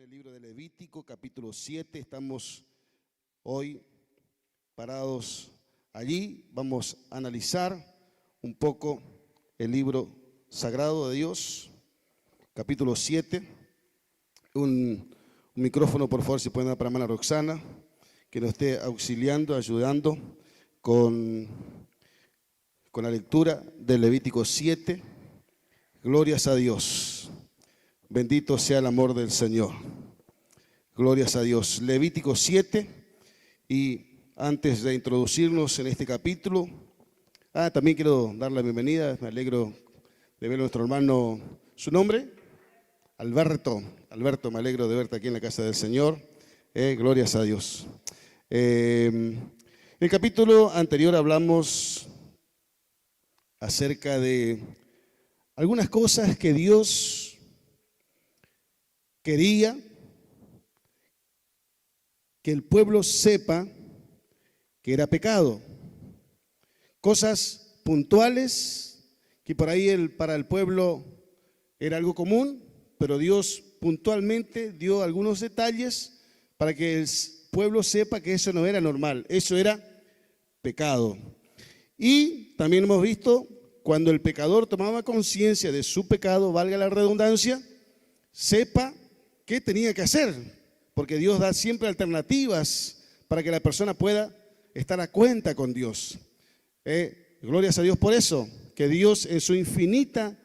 el libro de Levítico, capítulo 7. Estamos hoy parados allí. Vamos a analizar un poco el libro sagrado de Dios, capítulo 7. Un micrófono, por favor, si pueden dar para hermana Roxana, que nos esté auxiliando, ayudando con la lectura del Levítico 7. Glorias a Dios. Bendito sea el amor del Señor. Glorias a Dios. Levítico 7. Y antes de introducirnos en este capítulo, también quiero dar la bienvenida. Me alegro de ver a nuestro hermano. ¿Su nombre? Alberto. Alberto, me alegro de verte aquí en la casa del Señor. Glorias a Dios. En el capítulo anterior hablamos acerca de algunas cosas que Dios quería que el pueblo sepa que era pecado. Cosas puntuales que por ahí para el pueblo era algo común, pero Dios puntualmente dio algunos detalles para que el pueblo sepa que eso no era normal, eso era pecado. Y también hemos visto cuando el pecador tomaba conciencia de su pecado, valga la redundancia, sepa qué tenía que hacer, porque Dios da siempre alternativas para que la persona pueda estar a cuenta con Dios. Glorias a Dios por eso, que Dios en su infinita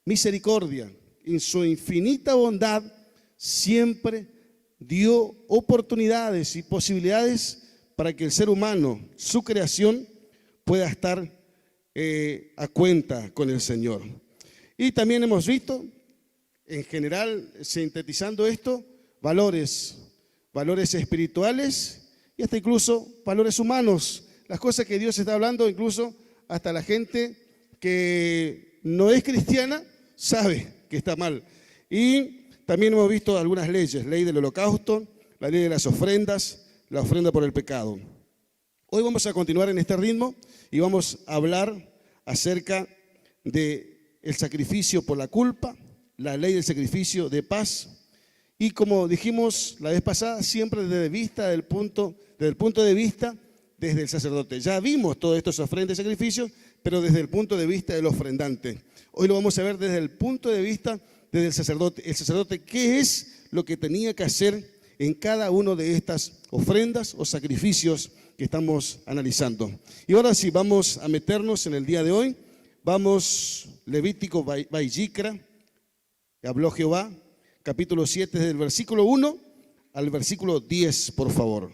misericordia, en su infinita bondad, siempre dio oportunidades y posibilidades para que el ser humano, su creación, pueda estar a cuenta con el Señor. Y también hemos visto, en general, sintetizando esto, valores espirituales y hasta incluso valores humanos, las cosas que Dios está hablando, incluso hasta la gente que no es cristiana sabe que está mal. Y también hemos visto algunas leyes, ley del holocausto, la ley de las ofrendas, la ofrenda por el pecado. Hoy vamos a continuar en este ritmo y vamos a hablar acerca del sacrificio por la culpa, la ley del sacrificio de paz. Y como dijimos la vez pasada, siempre desde el punto de vista desde el sacerdote. Ya vimos todas estas ofrendas y sacrificios, pero desde el punto de vista del ofrendante. Hoy lo vamos a ver desde el punto de vista del sacerdote. El sacerdote, ¿qué es lo que tenía que hacer en cada una de estas ofrendas o sacrificios que estamos analizando? Y ahora sí, vamos a meternos en el día de hoy. Vamos, Levítico Vayikra, habló Jehová, capítulo 7, desde el versículo 1 al versículo 10, por favor.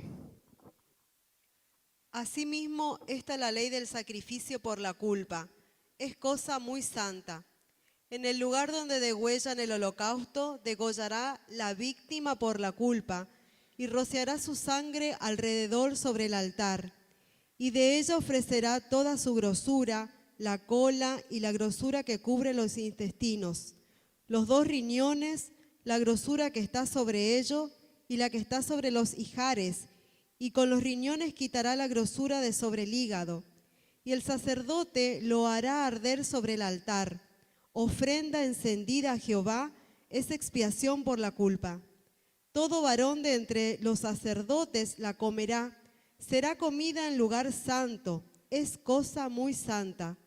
Asimismo, esta es la ley del sacrificio por la culpa. Es cosa muy santa. En el lugar donde degüellan el holocausto, degollará la víctima por la culpa y rociará su sangre alrededor sobre el altar. Y de ella ofrecerá toda su grosura, la cola y la grosura que cubre los intestinos, los 2 riñones, la grosura que está sobre ello y la que está sobre los ijares, y con los riñones quitará la grosura de sobre el hígado. Y el sacerdote lo hará arder sobre el altar. Ofrenda encendida a Jehová es expiación por la culpa. Todo varón de entre los sacerdotes la comerá. Será comida en lugar santo. Es cosa muy santa.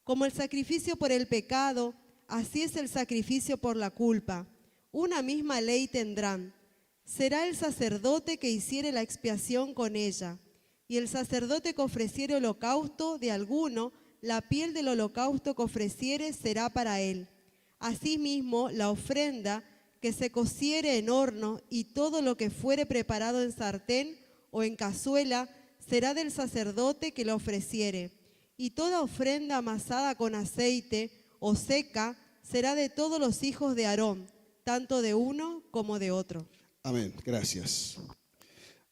Como el sacrificio por el pecado, así es el sacrificio por la culpa. Una misma ley tendrán. Será el sacerdote que hiciere la expiación con ella. Y el sacerdote que ofreciere holocausto de alguno, la piel del holocausto que ofreciere será para él. Asimismo, la ofrenda que se cociere en horno y todo lo que fuere preparado en sartén o en cazuela será del sacerdote que lo ofreciere. Y toda ofrenda amasada con aceite o seca será de todos los hijos de Aarón, tanto de uno como de otro. Amén, gracias.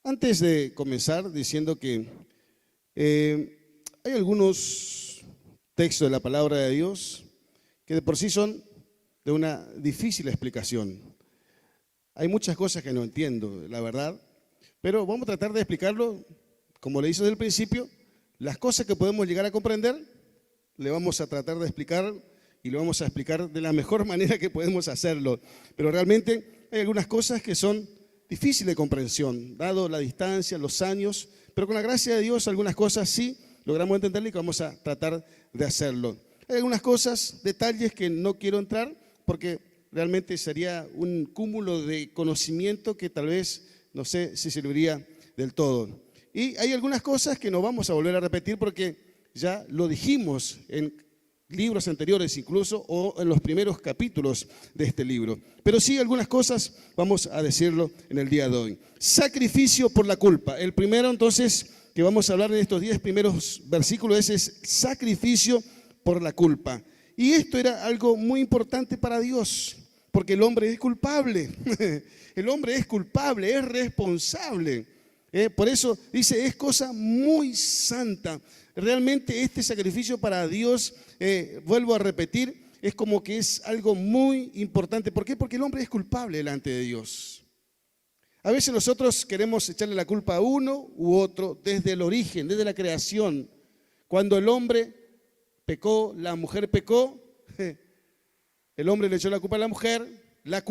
Antes de comenzar diciendo que hay algunos textos de la palabra de Dios que de por sí son de una difícil explicación. Hay muchas cosas que no entiendo, la verdad, pero vamos a tratar de explicarlo, como le hice desde el principio, las cosas que podemos llegar a comprender, le vamos a tratar de explicar y lo vamos a explicar de la mejor manera que podemos hacerlo. Pero realmente hay algunas cosas que son difíciles de comprensión, dado la distancia, los años, pero con la gracia de Dios algunas cosas sí logramos entenderlo y que vamos a tratar de hacerlo. Hay algunas cosas, detalles que no quiero entrar porque realmente sería un cúmulo de conocimiento que tal vez no sé si serviría del todo. Y hay algunas cosas que no vamos a volver a repetir porque ya lo dijimos en libros anteriores incluso o en los primeros capítulos de este libro. Pero sí algunas cosas vamos a decirlo en el día de hoy. Sacrificio por la culpa. El primero entonces que vamos a hablar en estos 10 primeros versículos es sacrificio por la culpa. Y esto era algo muy importante para Dios, porque el hombre es culpable. El hombre es culpable, es responsable. Por eso dice, es cosa muy santa. Realmente este sacrificio para Dios, vuelvo a repetir, es como que es algo muy importante. ¿Por qué? Porque el hombre es culpable delante de Dios. A veces nosotros queremos echarle la culpa a uno u otro desde el origen, desde la creación. Cuando el hombre pecó, la mujer pecó, el hombre le echó la culpa a la mujer, la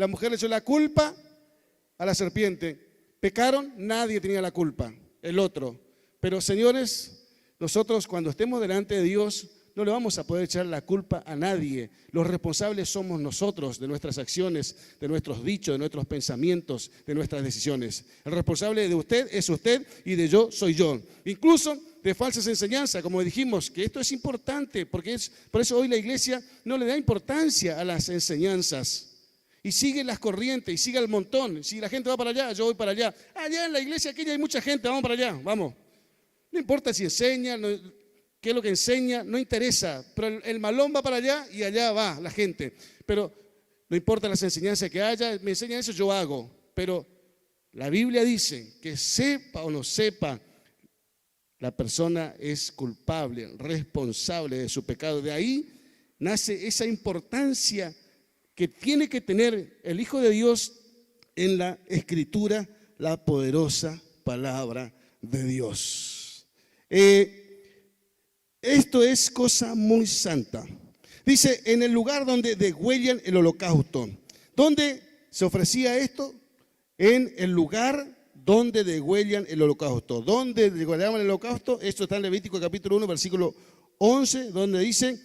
mujer le echó la culpa a la serpiente. Pecaron, nadie tenía la culpa, el otro. Pero señores, nosotros cuando estemos delante de Dios no le vamos a poder echar la culpa a nadie. Los responsables somos nosotros de nuestras acciones, de nuestros dichos, de nuestros pensamientos, de nuestras decisiones. El responsable de usted es usted y de yo soy yo. Incluso de falsas enseñanzas, como dijimos, que esto es importante, porque por eso hoy la iglesia no le da importancia a las enseñanzas. Y sigue las corrientes, y sigue el montón. Si la gente va para allá, yo voy para allá. Allá en la iglesia aquella hay mucha gente, vamos para allá, vamos. No importa si enseña, qué es lo que enseña, no interesa. Pero el malón va para allá y allá va la gente. Pero no importa las enseñanzas que haya, me enseñan eso, yo hago. Pero la Biblia dice que sepa o no sepa, la persona es culpable, responsable de su pecado. De ahí nace esa importancia que tiene que tener el Hijo de Dios en la Escritura, la poderosa palabra de Dios. Esto es cosa muy santa. Dice, en el lugar donde degüellan el holocausto. ¿Dónde se ofrecía esto? En el lugar donde degüellan el holocausto. ¿Dónde degüellaban el holocausto? Esto está en Levítico capítulo 1, versículo 11, donde dice,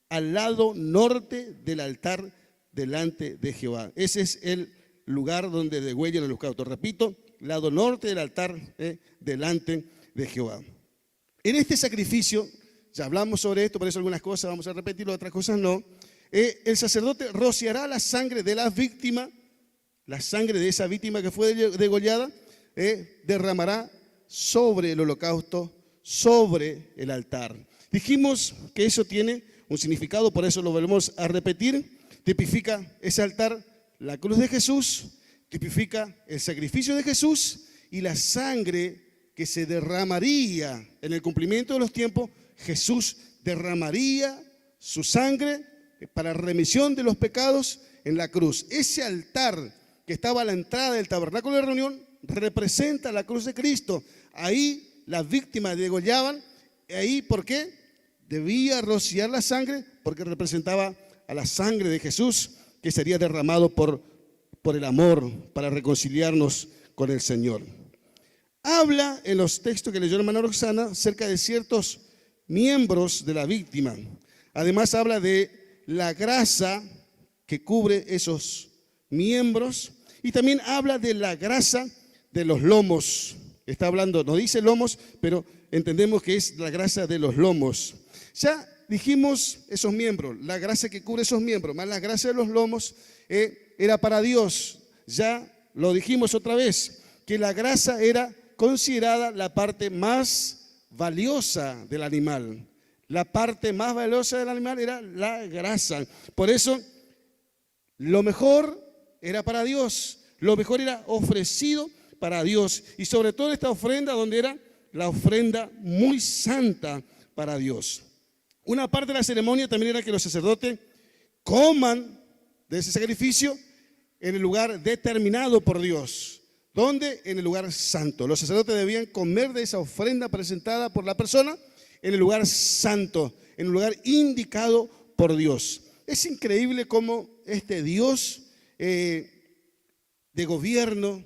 al lado norte del altar delante de Jehová. Ese es el lugar donde degüellan el holocausto. Repito, lado norte del altar delante de Jehová. En este sacrificio, ya hablamos sobre esto, por eso algunas cosas vamos a repetirlo, otras cosas no. El sacerdote rociará la sangre de la víctima, la sangre de esa víctima que fue degollada, derramará sobre el holocausto, sobre el altar. Dijimos que eso tiene un significado, por eso lo volvemos a repetir. Tipifica ese altar, la cruz de Jesús, tipifica el sacrificio de Jesús y la sangre que se derramaría en el cumplimiento de los tiempos. Jesús derramaría su sangre para remisión de los pecados en la cruz. Ese altar que estaba a la entrada del tabernáculo de reunión representa la cruz de Cristo. Ahí las víctimas degollaban. Ahí, ¿por qué? Debía rociar la sangre porque representaba a la sangre de Jesús que sería derramado por el amor para reconciliarnos con el Señor. Habla en los textos que leyó la hermana Roxana acerca de ciertos miembros de la víctima. Además habla de la grasa que cubre esos miembros y también habla de la grasa de los lomos. Está hablando, no dice lomos, pero entendemos que es la grasa de los lomos. Ya dijimos esos miembros, la grasa que cubre esos miembros, más la grasa de los lomos, era para Dios. Ya lo dijimos otra vez, que la grasa era considerada la parte más valiosa del animal. La parte más valiosa del animal era la grasa. Por eso, lo mejor era para Dios, lo mejor era ofrecido para Dios. Y sobre todo esta ofrenda, donde era la ofrenda muy santa para Dios. Una parte de la ceremonia también era que los sacerdotes coman de ese sacrificio en el lugar determinado por Dios. ¿Dónde? En el lugar santo. Los sacerdotes debían comer de esa ofrenda presentada por la persona en el lugar santo, en un lugar indicado por Dios. Es increíble cómo este Dios de gobierno,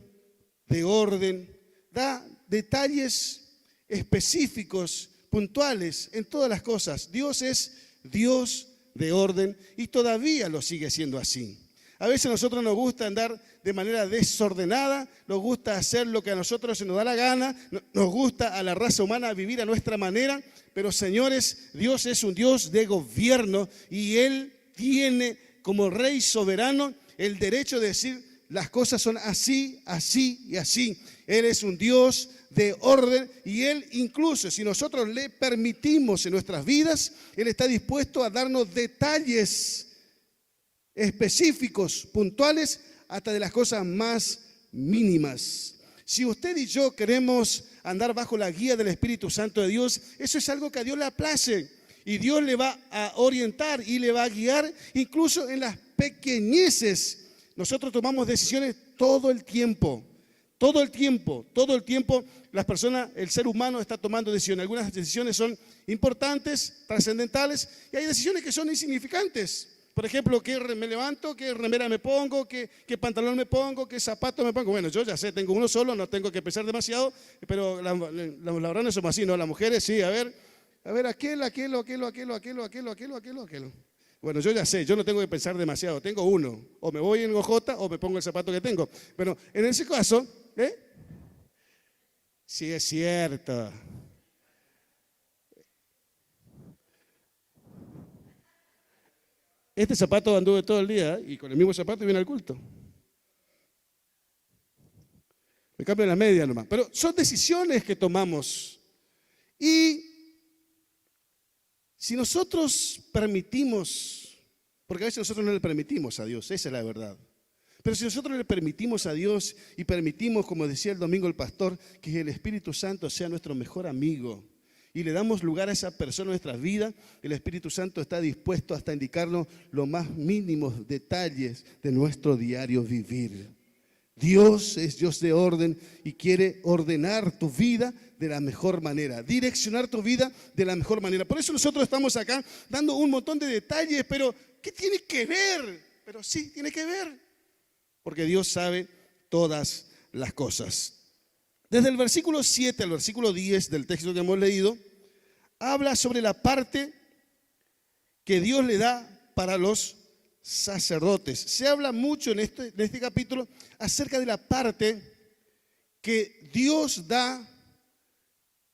de orden, da detalles específicos, puntuales en todas las cosas. Dios es Dios de orden y todavía lo sigue siendo así. A veces a nosotros nos gusta andar de manera desordenada, nos gusta hacer lo que a nosotros se nos da la gana, nos gusta a la raza humana vivir a nuestra manera, pero señores, Dios es un Dios de gobierno y Él tiene como Rey soberano el derecho de decir las cosas son así, así y así. Él es un Dios de orden y Él incluso, si nosotros le permitimos en nuestras vidas, Él está dispuesto a darnos detalles específicos, puntuales, hasta de las cosas más mínimas. Si usted y yo queremos andar bajo la guía del Espíritu Santo de Dios, eso es algo que a Dios le place y Dios le va a orientar y le va a guiar incluso en las pequeñeces. Nosotros tomamos decisiones todo el tiempo, todo el tiempo las personas, el ser humano está tomando decisiones. Algunas decisiones son importantes, trascendentales y hay decisiones que son insignificantes. Por ejemplo, ¿qué me levanto? ¿Qué remera me pongo? ¿Qué pantalón me pongo? ¿Qué zapatos me pongo? Bueno, yo ya sé, tengo uno solo, no tengo que pensar demasiado, pero la verdad no somos así, ¿no? Las mujeres sí, a ver, aquello. Bueno, yo ya sé, yo no tengo que pensar demasiado, tengo uno. O me voy en gojota o me pongo el zapato que tengo. Bueno, en ese caso, sí es cierto. Este zapato anduve todo el día y con el mismo zapato viene al culto. Me cambio las medias nomás. Pero son decisiones que tomamos. Y si nosotros permitimos, porque a veces nosotros no le permitimos a Dios, esa es la verdad. Pero si nosotros le permitimos a Dios y permitimos, como decía el domingo el pastor, que el Espíritu Santo sea nuestro mejor amigo, y le damos lugar a esa persona en nuestras vidas, el Espíritu Santo está dispuesto hasta indicarnos los más mínimos detalles de nuestro diario vivir. Dios es Dios de orden y quiere ordenar tu vida de la mejor manera, direccionar tu vida de la mejor manera. Por eso nosotros estamos acá dando un montón de detalles, pero ¿qué tiene que ver? Pero sí, tiene que ver, porque Dios sabe todas las cosas. Desde el versículo 7 al versículo 10 del texto que hemos leído, habla sobre la parte que Dios le da para los sacerdotes. Se habla mucho en este capítulo acerca de la parte que Dios da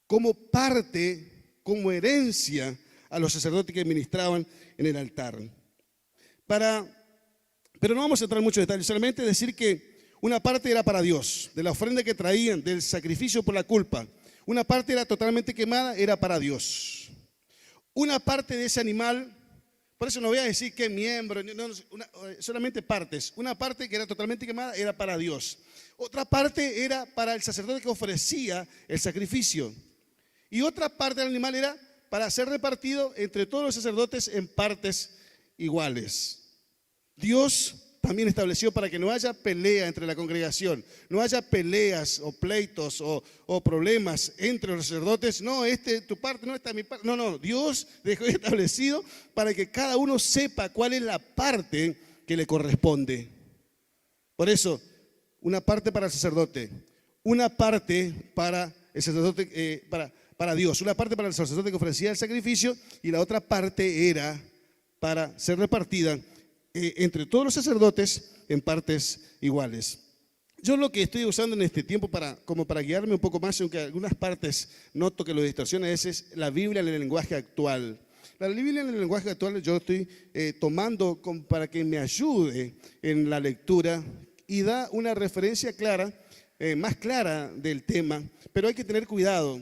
como parte, como herencia a los sacerdotes que ministraban en el altar. Pero no vamos a entrar en muchos detalles, solamente decir que una parte era para Dios, de la ofrenda que traían, del sacrificio por la culpa. Una parte era totalmente quemada, era para Dios. Una parte de ese animal, por eso no voy a decir qué miembro, solamente partes. Una parte que era totalmente quemada era para Dios. Otra parte era para el sacerdote que ofrecía el sacrificio. Y otra parte del animal era para ser repartido entre todos los sacerdotes en partes iguales. Dios también estableció para que no haya pelea entre la congregación, no haya peleas o pleitos o problemas entre los sacerdotes. No, tu parte, no, esta mi parte. No, Dios dejó establecido para que cada uno sepa cuál es la parte que le corresponde. Por eso, una parte para el sacerdote, una parte para el sacerdote, para Dios, una parte para el sacerdote que ofrecía el sacrificio y la otra parte era para ser repartida entre todos los sacerdotes en partes iguales. Yo lo que estoy usando en este tiempo como para guiarme un poco más, aunque algunas partes noto que lo distorsiona, es la Biblia en el lenguaje actual. La Biblia en el lenguaje actual yo estoy tomando para que me ayude en la lectura y da una referencia clara, más clara del tema, pero hay que tener cuidado.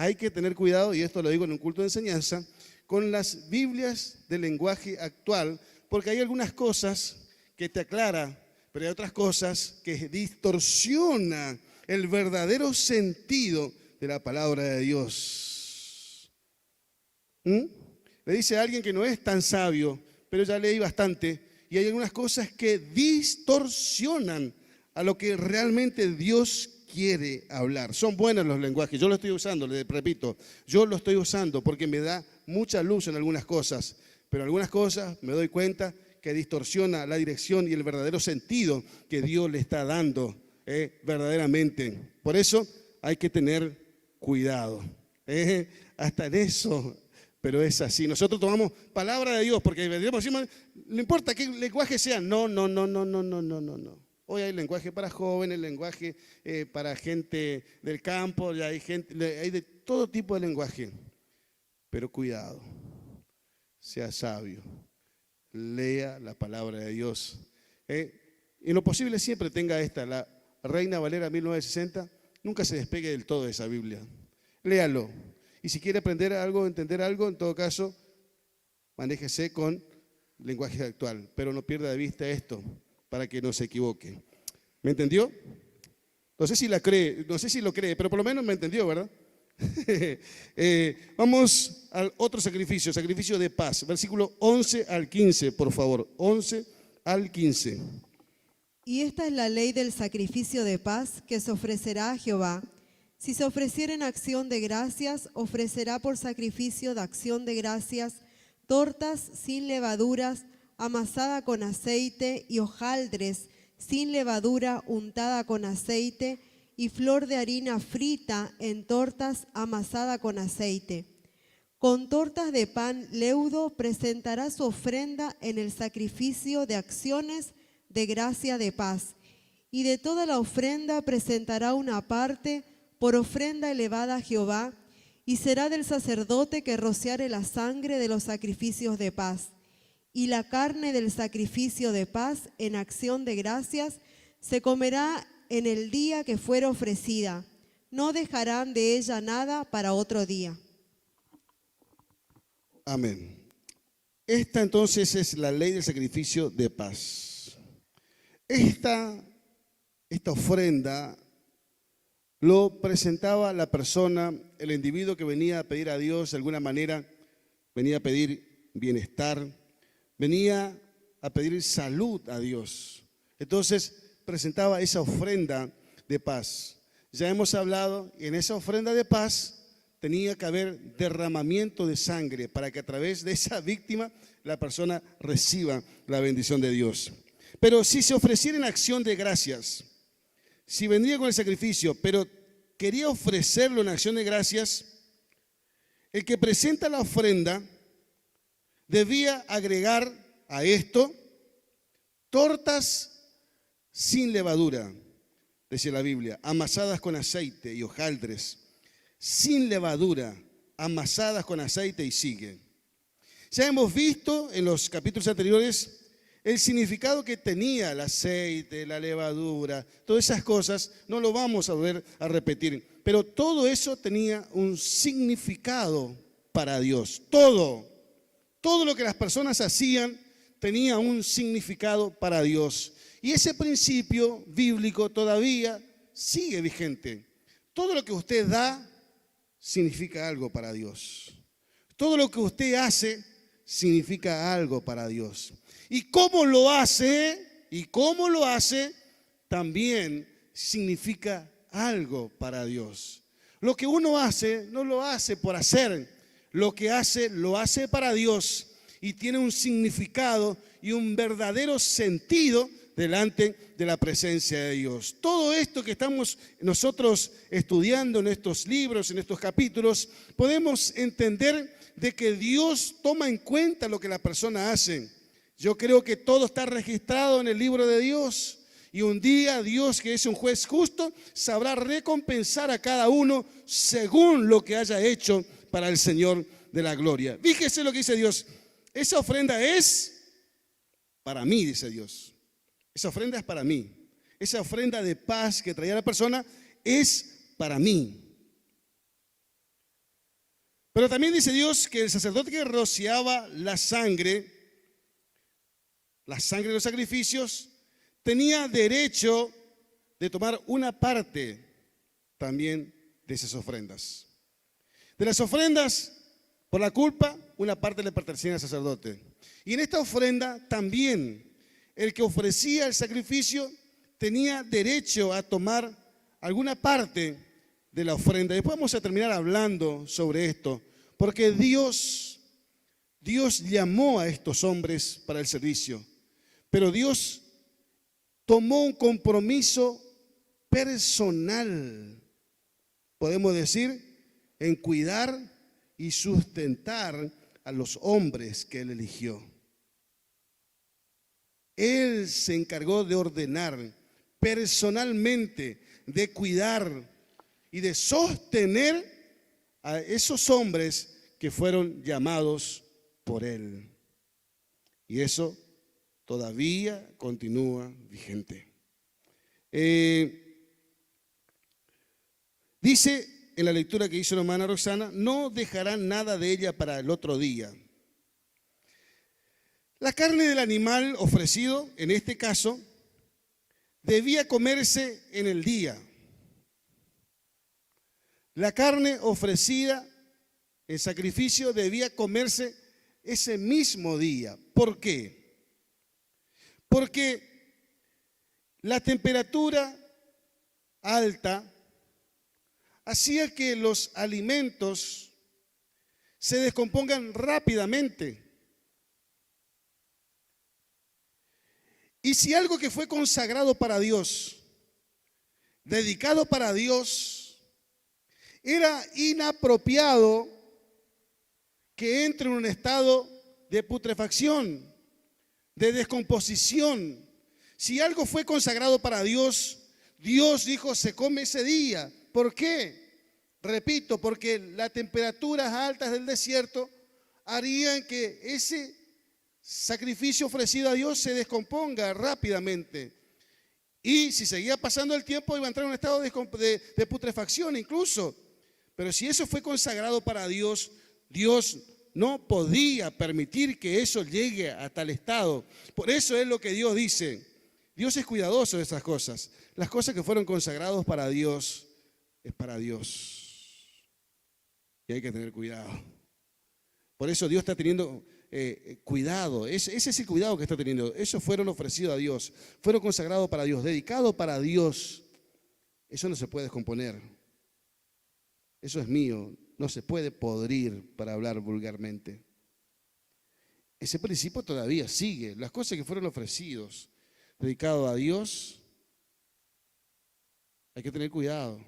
Hay que tener cuidado, y esto lo digo en un culto de enseñanza, con las Biblias del lenguaje actual, porque hay algunas cosas que te aclara, pero hay otras cosas que distorsiona el verdadero sentido de la palabra de Dios. Le dice a alguien que no es tan sabio, pero ya leí bastante, y hay algunas cosas que distorsionan a lo que realmente Dios quiere hablar. Son buenos los lenguajes, yo lo estoy usando, les repito, yo lo estoy usando porque me da mucha luz en algunas cosas, pero en algunas cosas me doy cuenta que distorsiona la dirección y el verdadero sentido que Dios le está dando verdaderamente. Por eso hay que tener cuidado, hasta en eso, pero es así. Nosotros tomamos palabra de Dios porque decimos, no importa qué lenguaje sea, no. Hoy hay lenguaje para jóvenes, lenguaje para gente del campo, ya hay de todo tipo de lenguaje. Pero cuidado, sea sabio, lea la palabra de Dios. En lo posible siempre tenga esta, la Reina Valera 1960, nunca se despegue del todo de esa Biblia. Léalo. Y si quiere aprender algo, entender algo, en todo caso, manéjese con lenguaje actual. Pero no pierda de vista esto, para que no se equivoque. ¿Me entendió? No sé si la cree, no sé si lo cree, pero por lo menos me entendió, ¿verdad? Vamos al otro sacrificio, sacrificio de paz. Versículo 11 al 15, por favor. 11 al 15. Y esta es la ley del sacrificio de paz que se ofrecerá a Jehová. Si se ofreciera en acción de gracias, ofrecerá por sacrificio de acción de gracias tortas sin levaduras, amasada con aceite, y hojaldres sin levadura, untada con aceite, y flor de harina frita en tortas, amasada con aceite. Con tortas de pan leudo presentará su ofrenda en el sacrificio de acciones de gracia de paz, y de toda la ofrenda presentará una parte por ofrenda elevada a Jehová, y será del sacerdote que rociare la sangre de los sacrificios de paz. Y la carne del sacrificio de paz en acción de gracias se comerá en el día que fuere ofrecida. No dejarán de ella nada para otro día. Amén. Esta entonces es la ley del sacrificio de paz. Esta ofrenda lo presentaba la persona, el individuo que venía a pedir a Dios de alguna manera, venía a pedir bienestar, venía a pedir salud a Dios. Entonces presentaba esa ofrenda de paz. Ya hemos hablado, y en esa ofrenda de paz tenía que haber derramamiento de sangre para que a través de esa víctima la persona reciba la bendición de Dios. Pero si se ofreciera en acción de gracias, si vendría con el sacrificio, pero quería ofrecerlo en acción de gracias, el que presenta la ofrenda debía agregar a esto tortas sin levadura, decía la Biblia, amasadas con aceite y hojaldres, sin levadura, amasadas con aceite, y sigue. Ya hemos visto en los capítulos anteriores el significado que tenía el aceite, la levadura, todas esas cosas, no lo vamos a volver a repetir, pero todo eso tenía un significado para Dios. Todo lo que las personas hacían tenía un significado para Dios. Y ese principio bíblico todavía sigue vigente. Todo lo que usted da significa algo para Dios. Todo lo que usted hace significa algo para Dios. Y cómo lo hace, también significa algo para Dios. Lo que uno hace, no lo hace por hacer. Lo que hace, lo hace para Dios. Y tiene un significado y un verdadero sentido delante de la presencia de Dios. Todo esto que estamos nosotros estudiando en estos libros, en estos capítulos, podemos entender de que Dios toma en cuenta lo que la persona hace. Yo creo que todo está registrado en el libro de Dios, y un día Dios, que es un juez justo, sabrá recompensar a cada uno según lo que haya hecho para el Señor de la gloria. Fíjese lo que dice Dios. Esa ofrenda es para mí, dice Dios. Esa ofrenda es para mí. Esa ofrenda de paz que traía la persona es para mí. Pero también dice Dios que el sacerdote que rociaba la sangre de los sacrificios, tenía derecho de tomar una parte también de esas ofrendas. De las ofrendas por la culpa, una parte le pertenecía al sacerdote. Y en esta ofrenda también el que ofrecía el sacrificio tenía derecho a tomar alguna parte de la ofrenda. Después vamos a terminar hablando sobre esto, porque Dios llamó a estos hombres para el servicio, pero Dios tomó un compromiso personal, podemos decir, en cuidar y sustentar a los hombres que Él eligió. Él se encargó de ordenar personalmente, de cuidar y de sostener a esos hombres que fueron llamados por Él. Y eso todavía continúa vigente. Dice en la lectura que hizo la hermana Roxana, no dejarán nada de ella para el otro día. La carne del animal ofrecido, en este caso, debía comerse en el día. La carne ofrecida en sacrificio debía comerse ese mismo día. ¿Por qué? Porque la temperatura alta hacía que los alimentos se descompongan rápidamente. Y si algo que fue consagrado para Dios, dedicado para Dios, era inapropiado que entre en un estado de putrefacción, de descomposición. Si algo fue consagrado para Dios, Dios dijo, se come ese día. ¿Por qué? Repito, porque las temperaturas altas del desierto harían que ese sacrificio ofrecido a Dios se descomponga rápidamente. Y si seguía pasando el tiempo, iba a entrar en un estado de putrefacción incluso. Pero si eso fue consagrado para Dios, Dios no podía permitir que eso llegue a tal estado. Por eso es lo que Dios dice. Dios es cuidadoso de esas cosas. Las cosas que fueron consagrados para Dios, es para Dios. Y hay que tener cuidado. Por eso Dios está teniendo cuidado. Ese es el cuidado que está teniendo. Esos fueron ofrecidos a Dios. Fueron consagrados para Dios, dedicados para Dios. Eso no se puede descomponer. Eso es mío. No se puede podrir, para hablar vulgarmente. Ese principio todavía sigue. Las cosas que fueron ofrecidos, dedicados a Dios, hay que tener cuidado.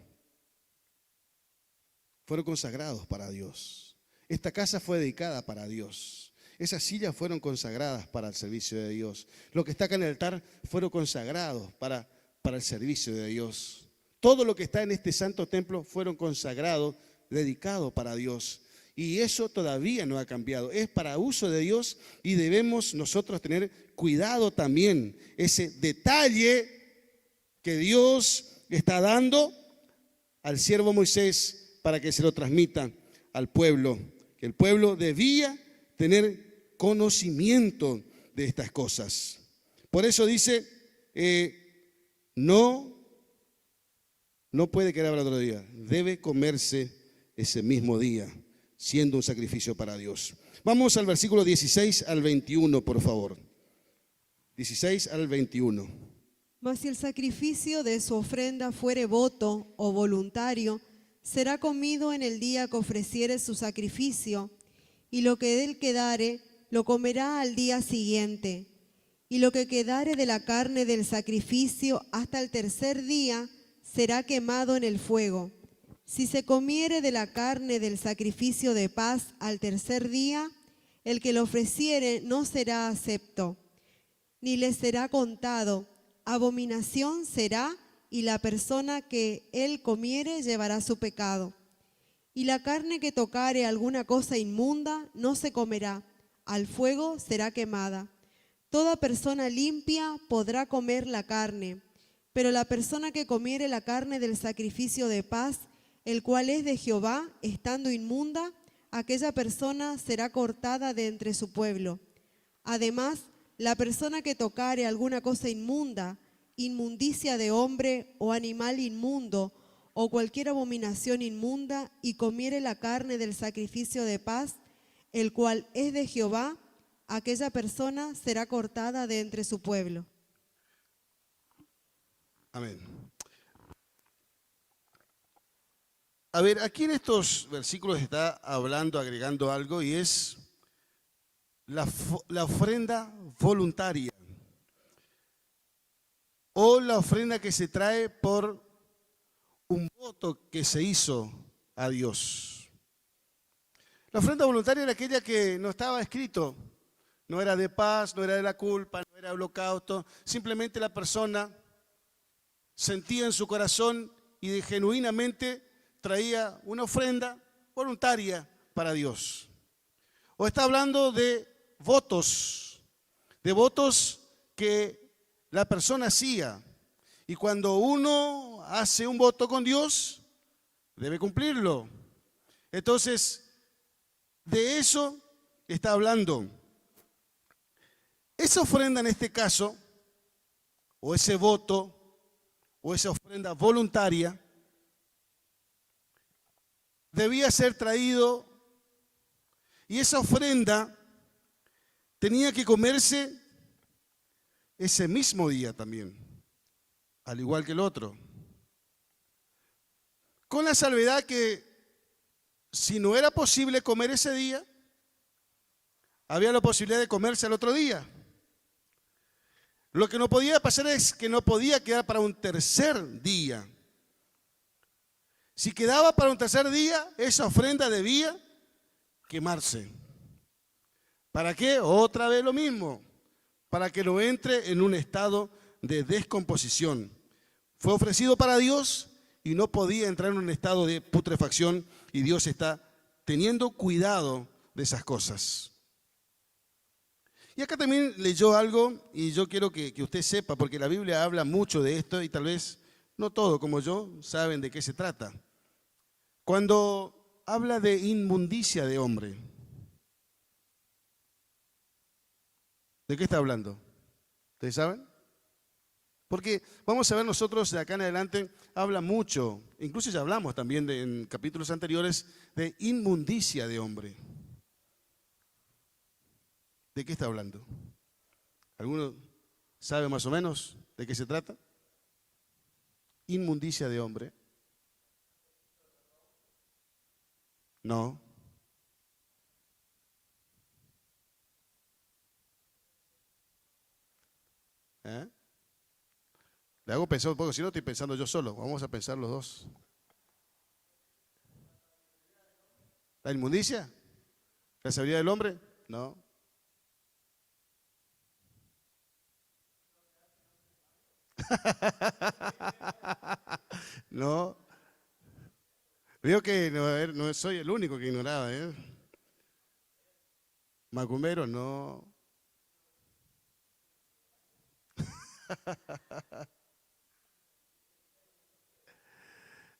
Fueron consagrados para Dios. Esta casa fue dedicada para Dios. Esas sillas fueron consagradas para el servicio de Dios. Lo que está acá en el altar fueron consagrados para el servicio de Dios. Todo lo que está en este santo templo fueron consagrados, dedicados para Dios. Y eso todavía no ha cambiado. Es para uso de Dios y debemos nosotros tener cuidado también. Ese detalle que Dios está dando al siervo Moisés para que se lo transmita al pueblo. Que el pueblo debía tener conocimiento de estas cosas. Por eso dice, no puede quedar para otro día. Debe comerse ese mismo día, siendo un sacrificio para Dios. Vamos al versículo 16 al 21, por favor. 16 al 21. Mas si el sacrificio de su ofrenda fuere voto o voluntario, será comido en el día que ofreciere su sacrificio, y lo que de él quedare, lo comerá al día siguiente. Y lo que quedare de la carne del sacrificio hasta el tercer día, será quemado en el fuego. Si se comiere de la carne del sacrificio de paz al tercer día, el que lo ofreciere no será acepto, ni le será contado. Abominación será, y la persona que él comiere llevará su pecado. Y la carne que tocare alguna cosa inmunda no se comerá, al fuego será quemada. Toda persona limpia podrá comer la carne, pero la persona que comiere la carne del sacrificio de paz, el cual es de Jehová, estando inmunda, aquella persona será cortada de entre su pueblo. Además, la persona que tocare alguna cosa inmunda, inmundicia de hombre o animal inmundo, o cualquier abominación inmunda, y comiere la carne del sacrificio de paz, el cual es de Jehová, aquella persona será cortada de entre su pueblo. Amén. A ver, aquí en estos versículos está hablando, agregando algo, y es la ofrenda voluntaria o la ofrenda que se trae por un voto que se hizo a Dios. La ofrenda voluntaria era aquella que no estaba escrito, no era de paz, no era de la culpa, no era holocausto, simplemente la persona sentía en su corazón y genuinamente traía una ofrenda voluntaria para Dios. O está hablando de votos que la persona hacía. Y cuando uno hace un voto con Dios, debe cumplirlo. Entonces, de eso está hablando. Esa ofrenda en este caso, o ese voto, o esa ofrenda voluntaria, debía ser traído, y esa ofrenda tenía que comerse ese mismo día también, al igual que el otro. Con la salvedad que si no era posible comer ese día, había la posibilidad de comerse al otro día. Lo que no podía pasar es que no podía quedar para un tercer día. Si quedaba para un tercer día, esa ofrenda debía quemarse. ¿Para qué? Otra vez lo mismo, para que no entre en un estado de descomposición. Fue ofrecido para Dios y no podía entrar en un estado de putrefacción, y Dios está teniendo cuidado de esas cosas. Y acá también leyó algo, y yo quiero que usted sepa, porque la Biblia habla mucho de esto y tal vez no todo como yo saben de qué se trata. Cuando habla de inmundicia de hombre, ¿de qué está hablando? ¿Ustedes saben? Porque vamos a ver, nosotros de acá en adelante habla mucho, incluso ya hablamos también en capítulos anteriores, de inmundicia de hombre. ¿De qué está hablando? ¿Alguno sabe más o menos de qué se trata? Inmundicia de hombre. No. ¿Eh? Le hago pensar un poco, si no estoy pensando yo solo. Vamos a pensar los dos. ¿La inmundicia? ¿La sabiduría del hombre? No. No. Veo que no soy el único que ignoraba, ¿eh? Macumero, no.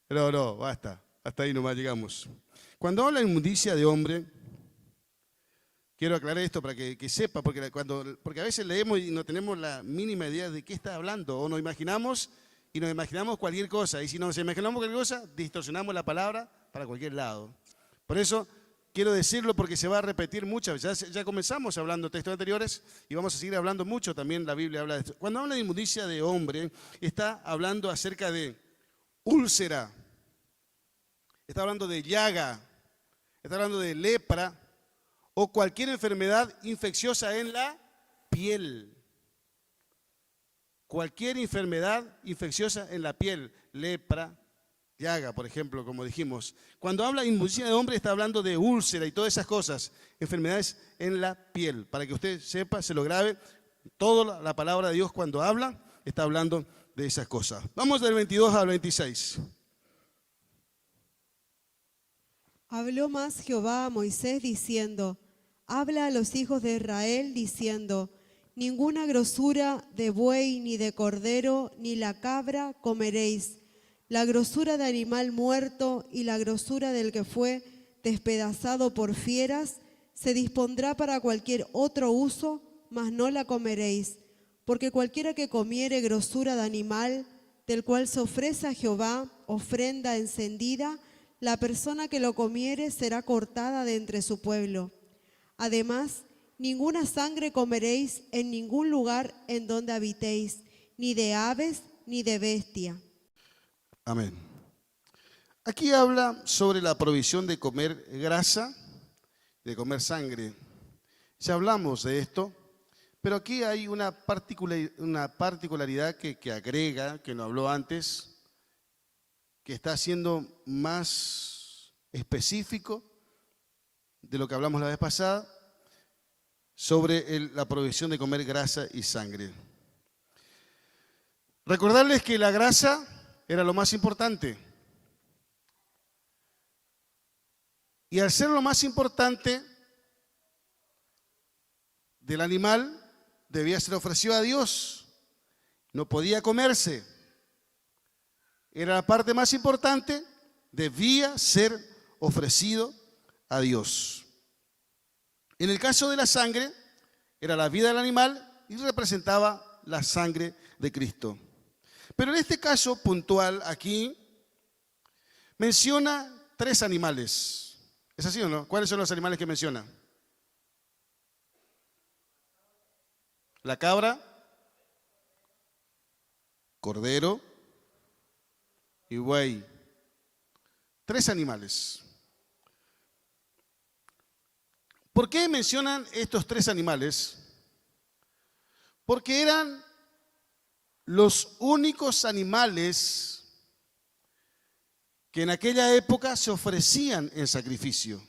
No, basta. Hasta ahí nomás llegamos. Cuando habla de inmundicia de hombre, quiero aclarar esto para que sepa, porque a veces leemos y no tenemos la mínima idea de qué está hablando, o nos imaginamos cualquier cosa, y si nos imaginamos cualquier cosa, distorsionamos la palabra para cualquier lado. Por eso quiero decirlo, porque se va a repetir muchas veces. Ya comenzamos hablando de textos anteriores y vamos a seguir hablando mucho, también la Biblia habla de esto. Cuando habla de inmundicia de hombre, está hablando acerca de úlcera, está hablando de llaga, está hablando de lepra o cualquier enfermedad infecciosa en la piel. Cualquier enfermedad infecciosa en la piel, lepra, llaga, por ejemplo, como dijimos. Cuando habla de inmundicia de hombre, está hablando de úlcera y todas esas cosas, enfermedades en la piel. Para que usted sepa, se lo grabe, toda la palabra de Dios cuando habla, está hablando de esas cosas. Vamos del 22 al 26. Habló más Jehová a Moisés diciendo: habla a los hijos de Israel diciendo: ninguna grosura de buey, ni de cordero, ni la cabra comeréis. La grosura de animal muerto y la grosura del que fue despedazado por fieras se dispondrá para cualquier otro uso, mas no la comeréis. Porque cualquiera que comiere grosura de animal, del cual se ofrece a Jehová ofrenda encendida, la persona que lo comiere será cortada de entre su pueblo. Además, ninguna sangre comeréis en ningún lugar en donde habitéis, ni de aves, ni de bestia. Amén. Aquí habla sobre la provisión de comer grasa, de comer sangre. Ya hablamos de esto, pero aquí hay una particularidad que agrega, que no habló antes, que está siendo más específico de lo que hablamos la vez pasada, sobre la provisión de comer grasa y sangre. Recordarles que la grasa era lo más importante. Y al ser lo más importante del animal, debía ser ofrecido a Dios. No podía comerse. Era la parte más importante, debía ser ofrecido a Dios. En el caso de la sangre, era la vida del animal y representaba la sangre de Cristo. Pero en este caso puntual aquí, menciona 3 animales. ¿Es así o no? ¿Cuáles son los animales que menciona? La cabra, cordero y buey. 3 animales. ¿Por qué mencionan estos 3 animales? Porque eran los únicos animales que en aquella época se ofrecían en sacrificio.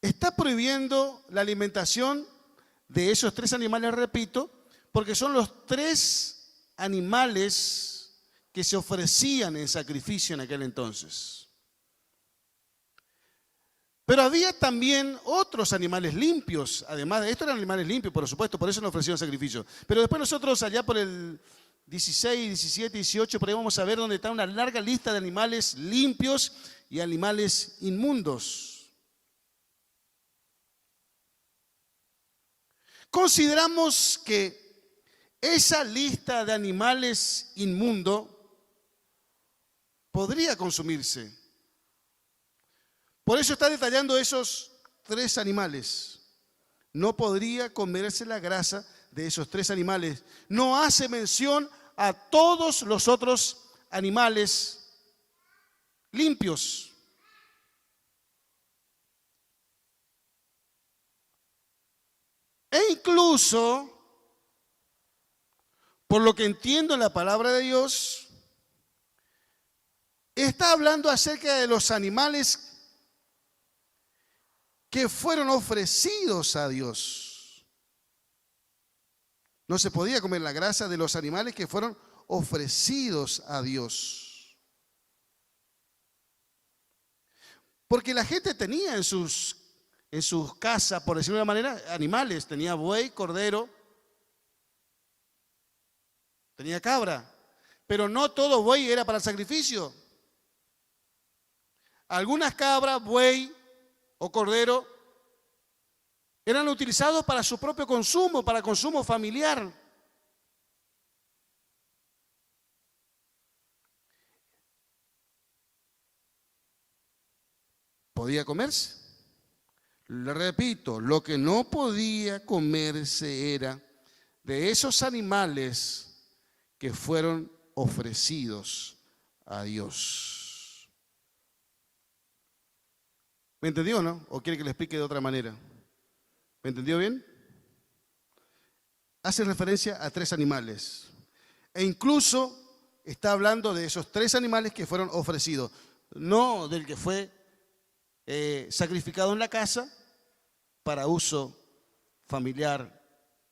Está prohibiendo la alimentación de esos 3 animales, repito, porque son los 3 animales que se ofrecían en sacrificio en aquel entonces. Pero había también otros animales limpios, además de esto eran animales limpios, por supuesto, por eso no ofrecieron sacrificio. Pero después nosotros allá por el 16, 17, 18, por ahí vamos a ver donde está una larga lista de animales limpios y animales inmundos. Consideramos que esa lista de animales inmundos podría consumirse. Por eso está detallando esos 3 animales. No podría comerse la grasa de esos 3 animales. No hace mención a todos los otros animales limpios. E incluso, por lo que entiendo en la palabra de Dios, está hablando acerca de los animales que fueron ofrecidos a Dios. No se podía comer la grasa de los animales que fueron ofrecidos a Dios. Porque la gente tenía en sus casas, por decirlo de una manera, animales. Tenía buey, cordero, tenía cabra. Pero no todo buey era para el sacrificio. Algunas cabras, buey o cordero eran utilizados para su propio consumo, para consumo familiar. ¿Podía comerse? Le repito, lo que no podía comerse era de esos animales que fueron ofrecidos a Dios. ¿Me entendió o no? ¿O quiere que le explique de otra manera? ¿Me entendió bien? Hace referencia a 3 animales. E incluso está hablando de esos 3 animales que fueron ofrecidos. No del que fue sacrificado en la casa para uso familiar,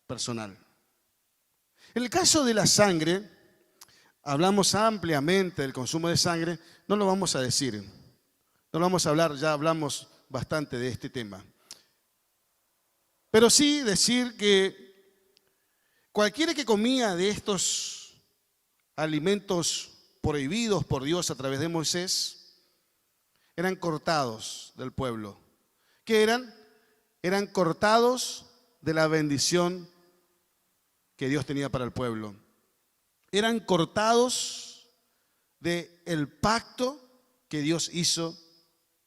personal. En el caso de la sangre, hablamos ampliamente del consumo de sangre, no lo vamos a decir, no lo vamos a hablar, ya hablamos bastante de este tema. Pero sí decir que cualquiera que comía de estos alimentos prohibidos por Dios a través de Moisés, eran cortados del pueblo. ¿Qué eran? Eran cortados de la bendición que Dios tenía para el pueblo. Eran cortados del pacto que Dios hizo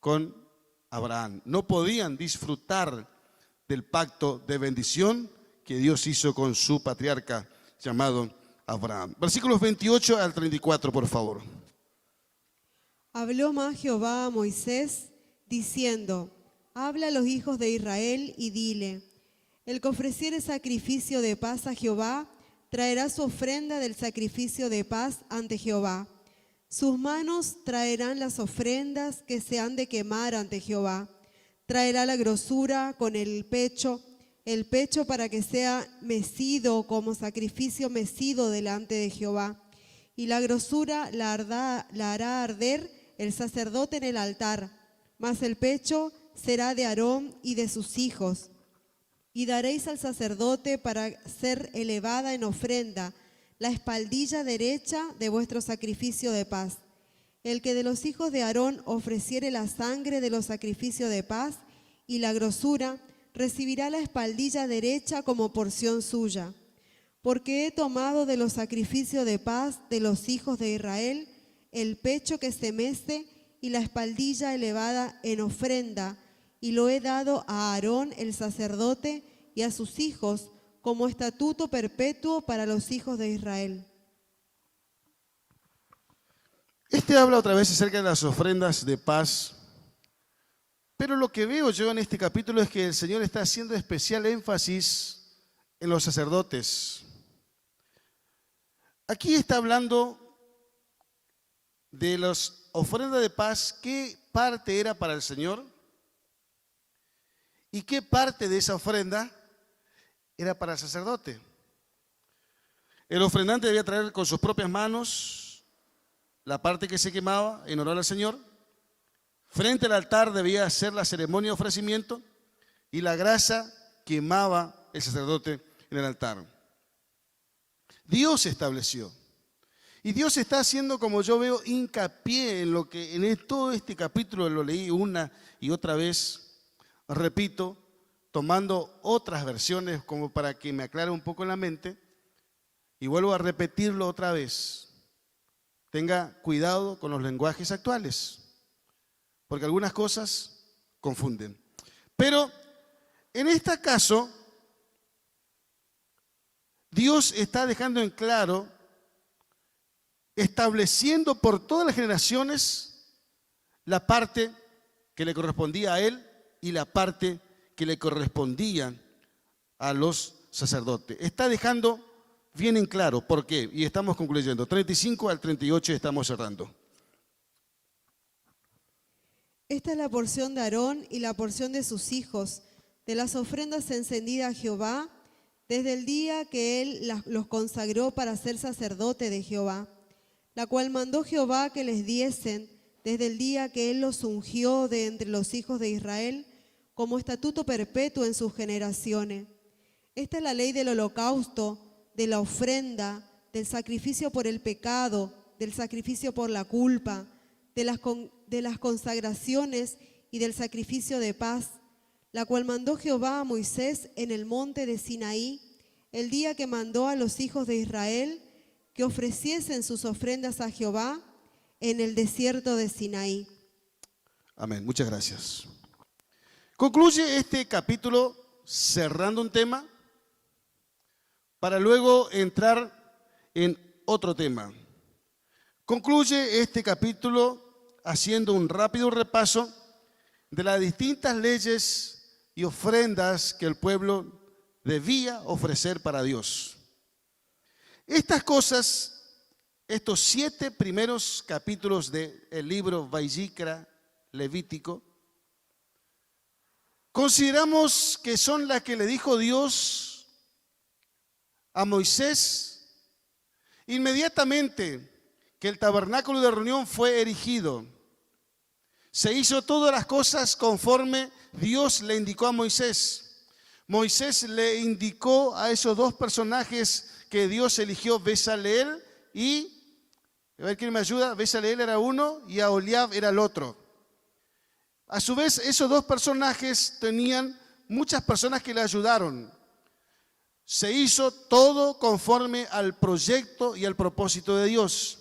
con Abraham. No podían disfrutar del pacto de bendición que Dios hizo con su patriarca llamado Abraham. Versículos 28 al 34, por favor. Habló más Jehová a Moisés, diciendo: habla a los hijos de Israel y dile: el que ofreciere sacrificio de paz a Jehová, traerá su ofrenda del sacrificio de paz ante Jehová. Sus manos traerán las ofrendas que se han de quemar ante Jehová. Traerá la grosura con el pecho para que sea mecido como sacrificio mecido delante de Jehová. Y la grosura la hará arder el sacerdote en el altar, mas el pecho será de Aarón y de sus hijos. Y daréis al sacerdote para ser elevada en ofrenda la espaldilla derecha de vuestro sacrificio de paz. El que de los hijos de Aarón ofreciere la sangre de los sacrificios de paz y la grosura, recibirá la espaldilla derecha como porción suya. Porque he tomado de los sacrificios de paz de los hijos de Israel el pecho que se mece y la espaldilla elevada en ofrenda, y lo he dado a Aarón el sacerdote y a sus hijos como estatuto perpetuo para los hijos de Israel. Este habla otra vez acerca de las ofrendas de paz, pero lo que veo yo en este capítulo es que el Señor está haciendo especial énfasis en los sacerdotes. Aquí está hablando de las ofrendas de paz, qué parte era para el Señor y qué parte de esa ofrenda era para el sacerdote. El ofrendante debía traer con sus propias manos la parte que se quemaba en honor al Señor. Frente al altar debía hacer la ceremonia de ofrecimiento y la grasa quemaba el sacerdote en el altar. Dios estableció. Y Dios está haciendo, como yo veo, hincapié en lo que en todo este capítulo lo leí una y otra vez, repito, tomando otras versiones como para que me aclare un poco en la mente, y vuelvo a repetirlo otra vez. Tenga cuidado con los lenguajes actuales, porque algunas cosas confunden. Pero en este caso, Dios está dejando en claro, estableciendo por todas las generaciones la parte que le correspondía a Él y la parte que le correspondía a los sacerdotes. Está dejando bien en claro por qué, y estamos concluyendo. 35 al 38 estamos cerrando. Esta es la porción de Aarón y la porción de sus hijos, de las ofrendas encendidas a Jehová, desde el día que él los consagró para ser sacerdote de Jehová, la cual mandó Jehová que les diesen desde el día que él los ungió de entre los hijos de Israel, como estatuto perpetuo en sus generaciones. Esta es la ley del holocausto, de la ofrenda, del sacrificio por el pecado, del sacrificio por la culpa, de las consagraciones y del sacrificio de paz, la cual mandó Jehová a Moisés en el monte de Sinaí, el día que mandó a los hijos de Israel que ofreciesen sus ofrendas a Jehová en el desierto de Sinaí. Amén, muchas gracias. Concluye este capítulo cerrando un tema para luego entrar en otro tema. Concluye este capítulo haciendo un rápido repaso de las distintas leyes y ofrendas que el pueblo debía ofrecer para Dios. Estas cosas, estos 7 primeros capítulos del libro Vayikra, Levítico, consideramos que son las que le dijo Dios a Moisés inmediatamente que el tabernáculo de reunión fue erigido. Se hizo todas las cosas conforme Dios le indicó a Moisés. Moisés le indicó a esos 2 personajes que Dios eligió, Bezaleel y, a ver quién me ayuda, Bezaleel era uno y Aholiab era el otro. A su vez, esos 2 personajes tenían muchas personas que le ayudaron. Se hizo todo conforme al proyecto y al propósito de Dios.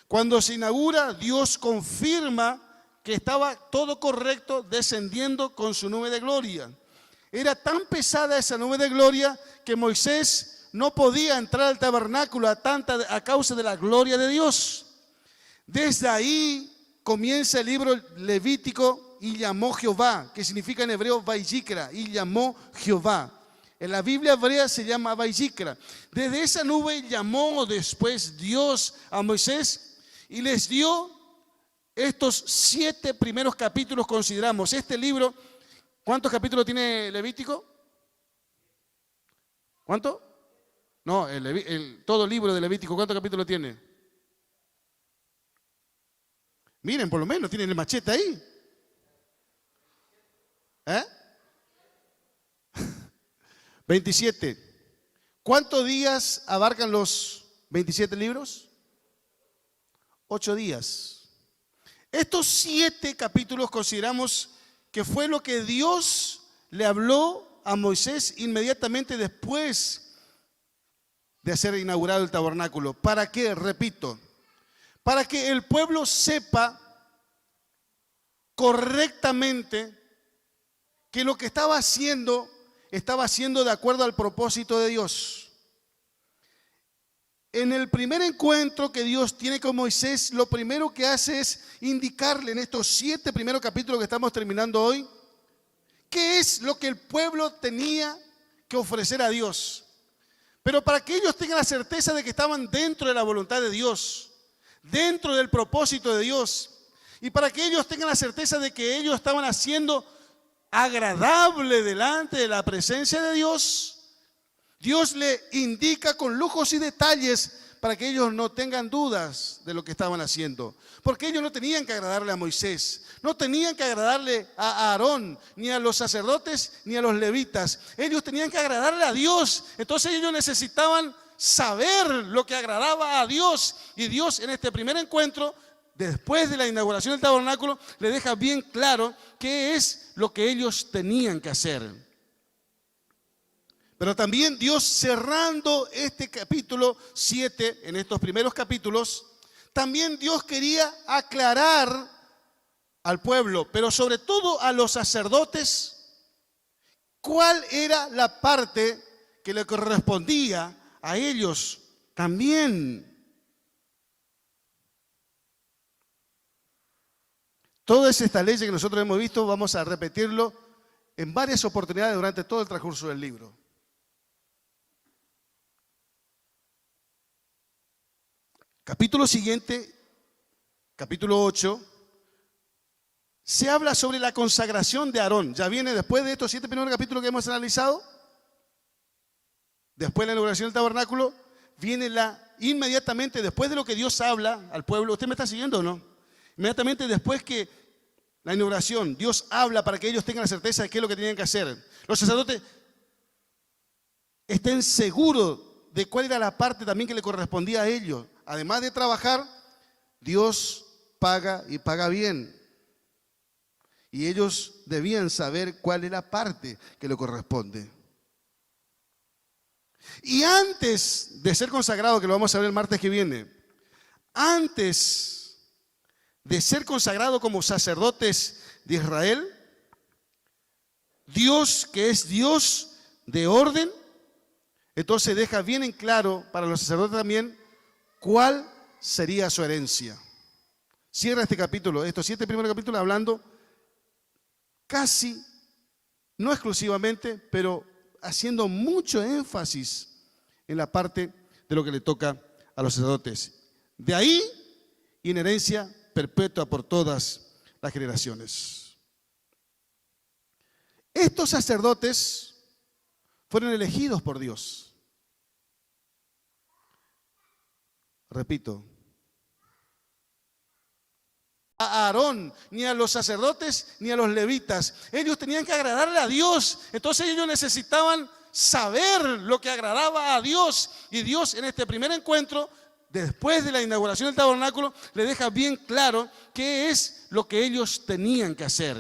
Cuando se inaugura, Dios confirma que estaba todo correcto, descendiendo con su nube de gloria. Era tan pesada esa nube de gloria que Moisés no podía entrar al tabernáculo a causa de la gloria de Dios. Desde ahí comienza el libro Levítico, y llamó Jehová, que significa en hebreo Vayikra, y llamó Jehová. En la Biblia hebrea se llama Vayikra. Desde esa nube llamó después Dios a Moisés y les dio estos 7 primeros capítulos. Consideramos este libro. ¿Cuántos capítulos tiene Levítico? ¿Cuánto? No, todo el libro de Levítico, ¿cuántos capítulos tiene? Miren, por lo menos tienen el machete ahí. 27. ¿Cuántos días abarcan los 27 libros? 8 días. Estos 7 capítulos consideramos que fue lo que Dios le habló a Moisés inmediatamente después de ser inaugurado el tabernáculo. ¿Para qué? Repito, para que el pueblo sepa correctamente que lo que estaba haciendo de acuerdo al propósito de Dios. En el primer encuentro que Dios tiene con Moisés, lo primero que hace es indicarle en estos 7 primeros capítulos que estamos terminando hoy, qué es lo que el pueblo tenía que ofrecer a Dios. Pero para que ellos tengan la certeza de que estaban dentro de la voluntad de Dios, dentro del propósito de Dios, y para que ellos tengan la certeza de que ellos estaban haciendo agradable delante de la presencia de Dios, Dios le indica con lujos y detalles para que ellos no tengan dudas de lo que estaban haciendo. Porque ellos no tenían que agradarle a Moisés, no tenían que agradarle a Aarón, ni a los sacerdotes, ni a los levitas. Ellos tenían que agradarle a Dios. Entonces ellos necesitaban saber lo que agradaba a Dios. Y Dios en este primer encuentro, después de la inauguración del tabernáculo, le deja bien claro qué es lo que ellos tenían que hacer. Pero también Dios, cerrando este capítulo 7, en estos primeros capítulos, también Dios quería aclarar al pueblo, pero sobre todo a los sacerdotes, cuál era la parte que le correspondía a ellos también. Toda esta ley que nosotros hemos visto, vamos a repetirlo en varias oportunidades durante todo el transcurso del libro. Capítulo siguiente, capítulo 8, se habla sobre la consagración de Aarón. Ya viene después de estos 7 primeros capítulos que hemos analizado. Después de la inauguración del tabernáculo, viene inmediatamente después de lo que Dios habla al pueblo. ¿Usted me está siguiendo o no? Inmediatamente después que la inauguración, Dios habla para que ellos tengan la certeza de qué es lo que tenían que hacer. Los sacerdotes estén seguros de cuál era la parte también que le correspondía a ellos. Además de trabajar, Dios paga y paga bien. Y ellos debían saber cuál es la parte que le corresponde. Y antes de ser consagrado, que lo vamos a ver el martes que viene, antes de ser consagrado como sacerdotes de Israel, Dios, que es Dios de orden, entonces deja bien en claro para los sacerdotes también cuál sería su herencia. Cierra este capítulo, estos 7 primeros capítulos, hablando casi, no exclusivamente, pero haciendo mucho énfasis en la parte de lo que le toca a los sacerdotes. De ahí, inherencia perpetua por todas las generaciones. Estos sacerdotes fueron elegidos por Dios. Repito, a Aarón, ni a los sacerdotes, ni a los levitas. Ellos tenían que agradarle a Dios. Entonces ellos necesitaban saber lo que agradaba a Dios. Y Dios en este primer encuentro, después de la inauguración del tabernáculo, le deja bien claro qué es lo que ellos tenían que hacer.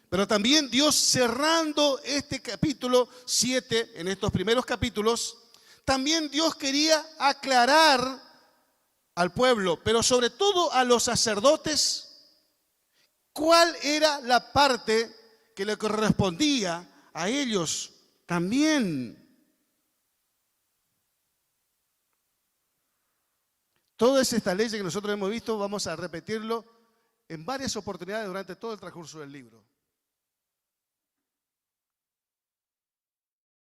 Pero también Dios, cerrando este capítulo 7, en estos primeros capítulos, también Dios quería aclarar al pueblo, pero sobre todo a los sacerdotes, cuál era la parte que le correspondía a ellos también. Todas estas leyes que nosotros hemos visto, vamos a repetirlo en varias oportunidades durante todo el transcurso del libro.